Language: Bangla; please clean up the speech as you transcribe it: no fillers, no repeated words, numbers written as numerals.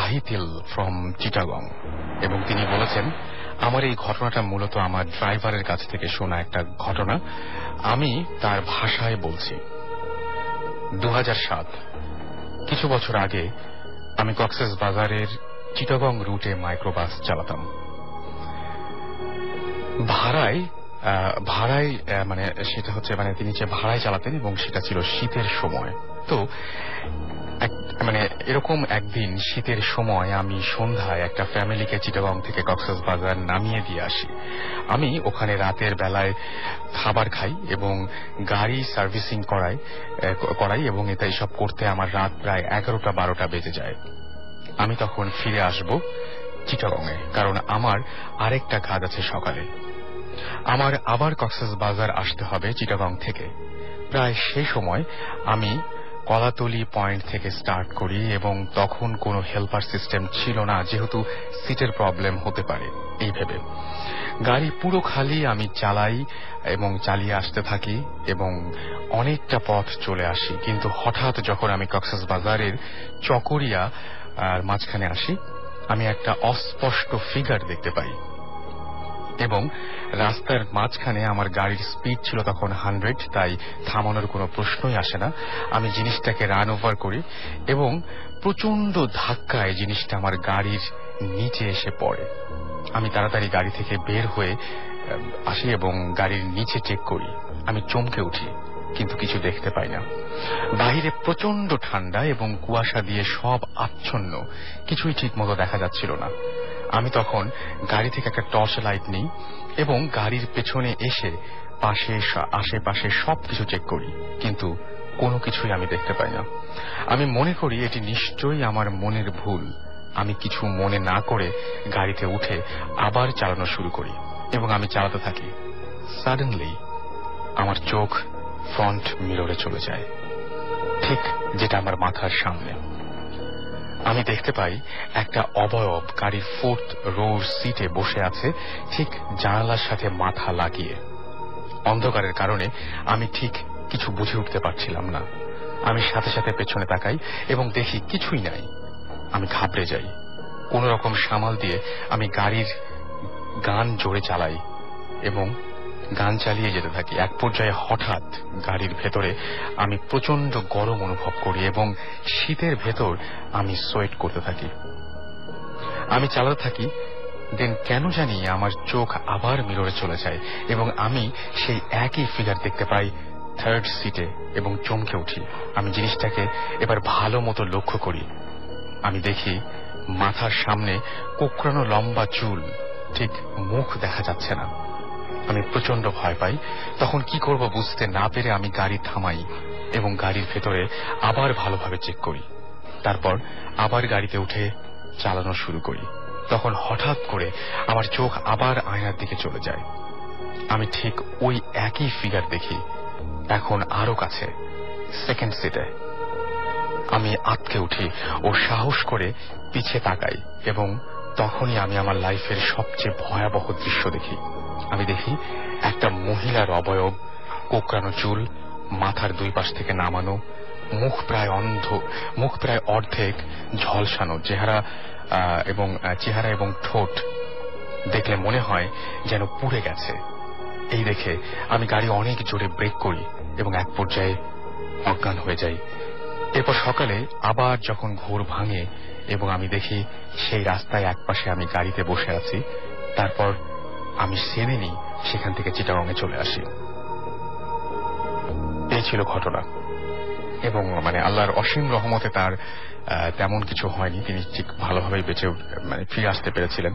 জাহিতিল ফ্রম চিটাগং, এবং তিনি বলেছেন আমার এই ঘটনাটা মূলত আমার ড্রাইভারের কাছ থেকে শোনা একটা ঘটনা। আমি তার ভাষায় বলছি। 2007 কিছু বছর আগে আমি কক্সেস বাজারের চিটাগং রুটে মাইক্রোবাস চালাতাম। ভাড়ায় মানে সেটা হচ্ছে মানে তিনি যে ভাড়ায় চালাতেন, এবং সেটা ছিল শীতের সময়। তো মানে এরকম একদিন শীতের সময় আমি সন্ধ্যায় একটা ফ্যামিলিকে চিটাগং থেকে কক্সেস বাজার নামিয়ে দিয়ে আসি। আমি ওখানে রাতের বেলায় খাবার খাই এবং গাড়ি সার্ভিসিং করাই এবং এটা সব করতে আমার রাত প্রায় 11টা-12টা বেজে যায়। আমি তখন ফিরে আসব চিটাগংয়ে, কারণ আমার আরেকটা কাজ আছে সকালে। আমার আবার কক্সেস বাজার আসতে হবে চিটাগং থেকে। প্রায় সেই সময় আমি কলাতলি পয়েন্ট থেকে স্টার্ট করি, এবং তখন কোনো হেল্পার সিস্টেম ছিল না, যেহেতু সিটের প্রবলেম হতে পারে এই ভেবে। গাড়ি পুরো খালি আমি চালাই এবং চালিয়ে আসতে থাকি এবং অনেকটা পথ চলে আসি। কিন্তু হঠাৎ যখন আমি কক্সেস বাজারের চকরিয়া আর মাঝখানে আসি, আমি একটা অস্পষ্ট ফিগার দেখতে পাই, এবং রাস্তার মাঝখানে আমার গাড়ির স্পিড ছিল তখন 100, তাই থামানোর কোনো প্রশ্নই আসে না। আমি জিনিসটাকে রান ওভার করি এবং প্রচন্ড ধাক্কায় জিনিসটা আমার গাড়ির নিচে এসে পড়ে। আমি তাড়াতাড়ি গাড়ি থেকে বের হয়ে আসি এবং গাড়ির নিচে চেক করি। আমি চমকে উঠি, কিন্তু কিছু দেখতে পাই না। বাহিরে প্রচন্ড ঠান্ডা এবং কুয়াশা দিয়ে সব আচ্ছন্ন, কিছুই ঠিক মতো দেখা যাচ্ছিল না। আমি তখন গাড়ি থেকে একটা টর্চ লাইট নিই এবং গাড়ির পেছনে এসে আশেপাশে সবকিছু চেক করি, কিন্তু কোনো কিছুই আমি দেখতে পাই না। আমি মনে করি এটি নিশ্চয়ই আমার মনের ভুল। আমি কিছু মনে না করে গাড়িতে উঠে আবার চালানো শুরু করি এবং আমি চালাতে থাকি। সাডেনলি আমার চোখ ফ্রন্ট মিররে চলে যায়, ঠিক যেটা আমার মাথার সামনে। আমি দেখতে পাই একটা অবয়ব গাড়ির 4th রোর সিটে বসে আছে, ঠিক জানালার সাথে মাথা লাগিয়ে। অন্ধকারের কারণে আমি ঠিক কিছু বুঝে উঠতে পারছিলাম না। আমি সাথে সাথে পেছনে তাকাই এবং দেখি কিছুই নাই। আমি ঘাবড়ে যাই। কোন রকম সামাল দিয়ে আমি গাড়ির গান জোরে চালাই এবং গান চালিয়ে যেতে থাকি। এক পর্যায়ে হঠাৎ গাড়ির ভেতরে আমি প্রচন্ড গরম অনুভব করি এবং শীতের ভেতর আমি সোয়েট করতে থাকি। আমি চালাতে থাকি, দেন কেন জানি আমার চোখ আবার মিররে চলে যায় এবং আমি সেই একই ফিগার দেখতে পাই 3rd সিটে এবং চমকে উঠি। আমি জিনিসটাকে এবার ভালো মতো লক্ষ্য করি। আমি দেখি মাথার সামনে কোঁকড়ানো লম্বা চুল, ঠিক মুখ দেখা যাচ্ছে না। আমি প্রচন্ড ভয় পাই। তখন কি করব বুঝতে না পেরে আমি গাড়ি থামাই এবং গাড়ির ভেতরে আবার ভালোভাবে চেক করি। তারপর আবার গাড়িতে উঠে চালানো শুরু করি। তখন হঠাৎ করে আমার চোখ আবার আয়নার দিকে চলে যায়। আমি ঠিক ওই একই ফিগার দেখি, এখন আরো কাছে, 2nd সিটে। আমি আটকে উঠি ও সাহস করে পিছে তাকাই এবং তখনই আমি আমার লাইফের সবচেয়ে ভয়াবহ দৃশ্য দেখি। আমি দেখি একটা মহিলার অবয়ব, কোঁকড়ানো চুল, মাথার 2 পাশ থেকে নামানো, মুখ প্রায় অর্ধেক ঝলসানো চেহারা এবং ঠোঁট দেখলে মনে হয় যেন পুড়ে গেছে। এই দেখে আমি গাড়ি অনেক জোরে ব্রেক করি এবং এক পর্যায়ে অজ্ঞান হয়ে যাই। এরপর সকালে আবার যখন ঘোর ভাঙে এবং আমি দেখি সেই রাস্তায় একপাশে আমি গাড়িতে বসে আছি, তারপর আমি সেদিনই সেখান থেকে চিটাগংয়ে চলে আসি। এই ছিল ঘটনা, এবং মানে আল্লাহর অসীম রহমতে তার তেমন কিছু হয়নি। তিনি ঠিক ভালোভাবেই ফিরে আসতে পেরেছিলেন।